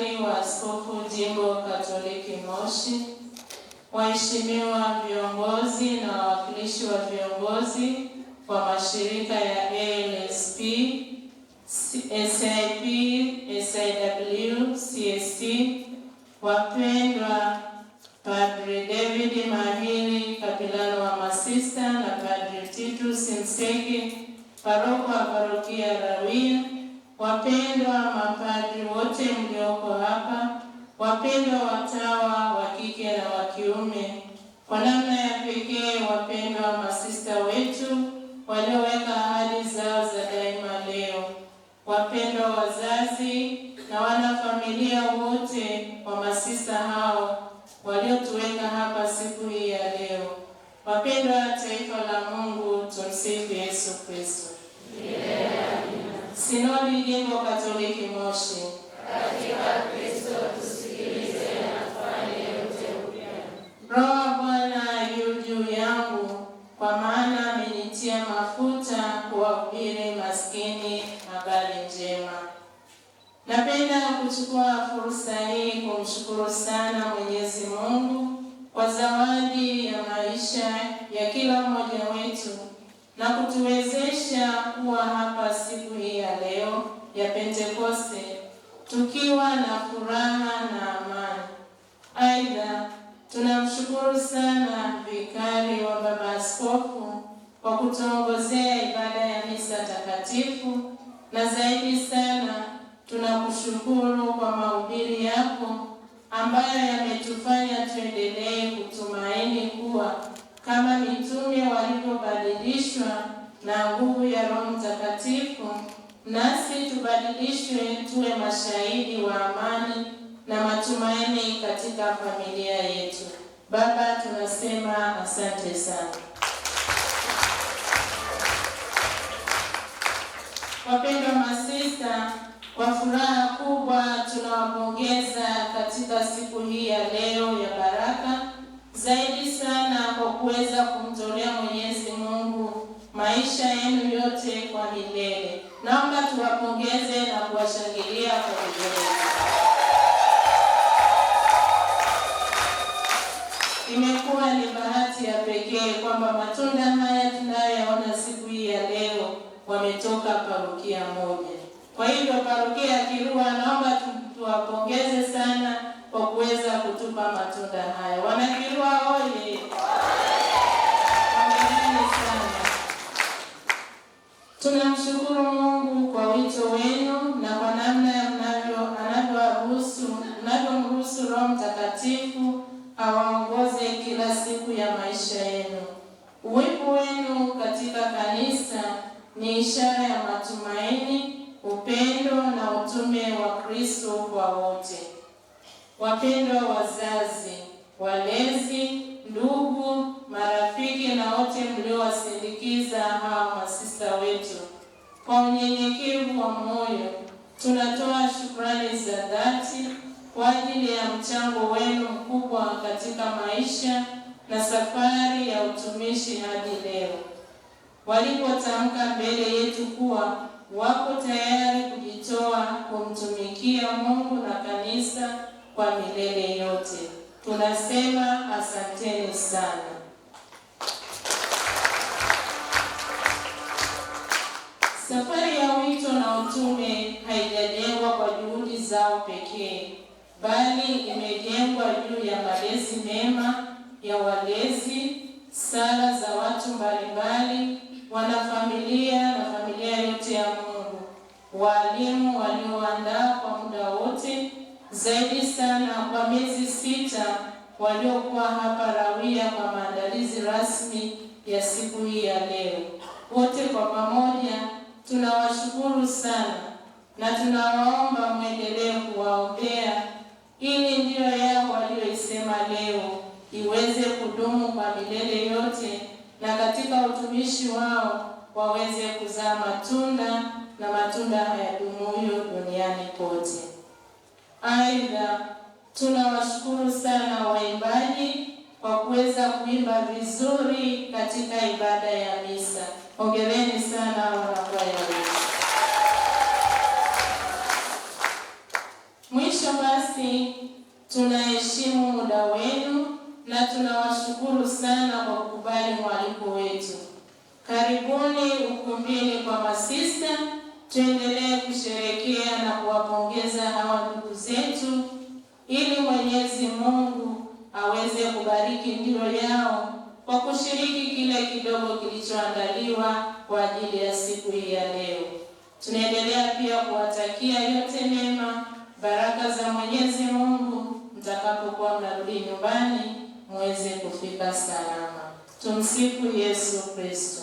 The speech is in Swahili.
Daktari wa Askofu Jimbo Katoliki Moshi, waheshimiwa viongozi na wawakilishi wa viongozi wa mashirika ya ALSP, SIP, SIW, CST, wapendwa Padre David Mahili, kapilano wa masista, na Padre Titus Mseki, paroko wa parokia Rawia, wapendwa mapadri wote mlioko hapa, wapendwa watawa wa kike na wa kiume, kwa namna ya pekee wapendwa masista wetu walioweka ahadi zao za daima leo, wapendwa wazazi na wanafamilia wote wa masista hao waliotuweka hapa siku hii ya leo, wapendwa taifa la Mungu, tumsifu Yesu Kristo. Sinodi Jimbo Katoliki Moshi. Katika Kristo tusikilize na tufanye yote upya. Roho Bwana yu juu yangu, kwa maana amenitia mafuta kuwahubiri maskini habari njema. Napenda kuchukua fursa hii kumshukuru sana Mwenyezi Mungu kwa zawadi ya maisha ya kila mmoja wetu na kutuwezesha kuwa hapa siku hii ya leo ya Pentekoste tukiwa na furaha na amani. Aidha, tunamshukuru sana vikari wa Baba Askofu kwa kutuongozea ibada ya misa takatifu, na zaidi sana tunakushukuru kwa mahubiri yako ambayo yametufanya tuendelee kutumaini kuwa kama mitume walivyobadilishwa na nguvu ya Roho Mtakatifu, nasi tubadilishwe tuwe mashahidi wa amani na matumaini katika familia yetu. Baba, tunasema asante sana. Wapendwa masista, kwa furaha kubwa tunawapongeza katika siku hii ya leo ya baraka, zaidi sana kwa kuweza kumtolea Mwenyezi Mungu maisha yenu yote kwa milele. Naomba tuwapongeze na kuwashangilia kwa vigelegele. Imekuwa ni bahati ya pekee kwamba matunda haya tunayoyaona siku hii ya leo wametoka parokia moja. Kwa hivyo parokia ya Kirua, naomba tuwapongeze sana kwa kuweza kutupa matunda haya. Wana Kirua oye! Hongereni sana. Tunamshukuru Mungu kwa wito wenu na kwa namna anavyomruhusu Roho Mtakatifu awaongoze kila siku ya maisha yenu. Uwepo wenu katika kanisa ni ishara ya matumaini, upendo na utume wa Kristo kwa wote. Wapendwa wazazi, walezi, ndugu, marafiki na wote mliowasindikiza hawa masista wetu, kwa unyenyekevu wa moyo tunatoa shukrani za dhati kwa ajili ya mchango wenu mkubwa katika maisha na safari ya utumishi hadi leo, walipotamka mbele yetu kuwa wako tayari kujitoa kumtumikia Mungu na kanisa kwa milele yote. Tunasema asanteni sana. Safari ya wito na utume haijajengwa kwa juhudi zao pekee, bali imejengwa juu ya malezi mema ya walezi, sala za watu mbalimbali, wanafamilia na familia yote ya Mungu, walimu walioandaa kwa muda wote, zaidi sana kwa miezi 6 waliokuwa hapa Rawia kwa maandalizi rasmi ya siku hii ya leo. Wote kwa pamoja tunawashukuru sana na tunawaomba muendelee kuwaombea ili ndio yao walioisema leo iweze kudumu kwa milele yote, na katika utumishi wao waweze kuzaa matunda, na matunda hayadumuyo duniani pote. Aidha, tunawashukuru sana waimbaji kwa kuweza kuimba vizuri katika ibada ya misa. Hongereni sana wanakwaya wetu. Mwisho basi, tunaheshimu muda wenu na tunawashukuru sana kwa kukubali mwaliko wetu. Karibuni ukumbini kwa masista, tuendelee kusherehekea na kuwapongeza hawa ndugu zetu, ili Mwenyezi Mungu aweze kubariki ndio yao kwa kushiriki kile kidogo kilichoandaliwa kwa ajili ya siku hii ya leo. Tunaendelea pia kuwatakia yote mema, baraka za Mwenyezi Mungu, mtakapokuwa mnarudi nyumbani muweze kufika salama. Tumsifu Yesu Kristo.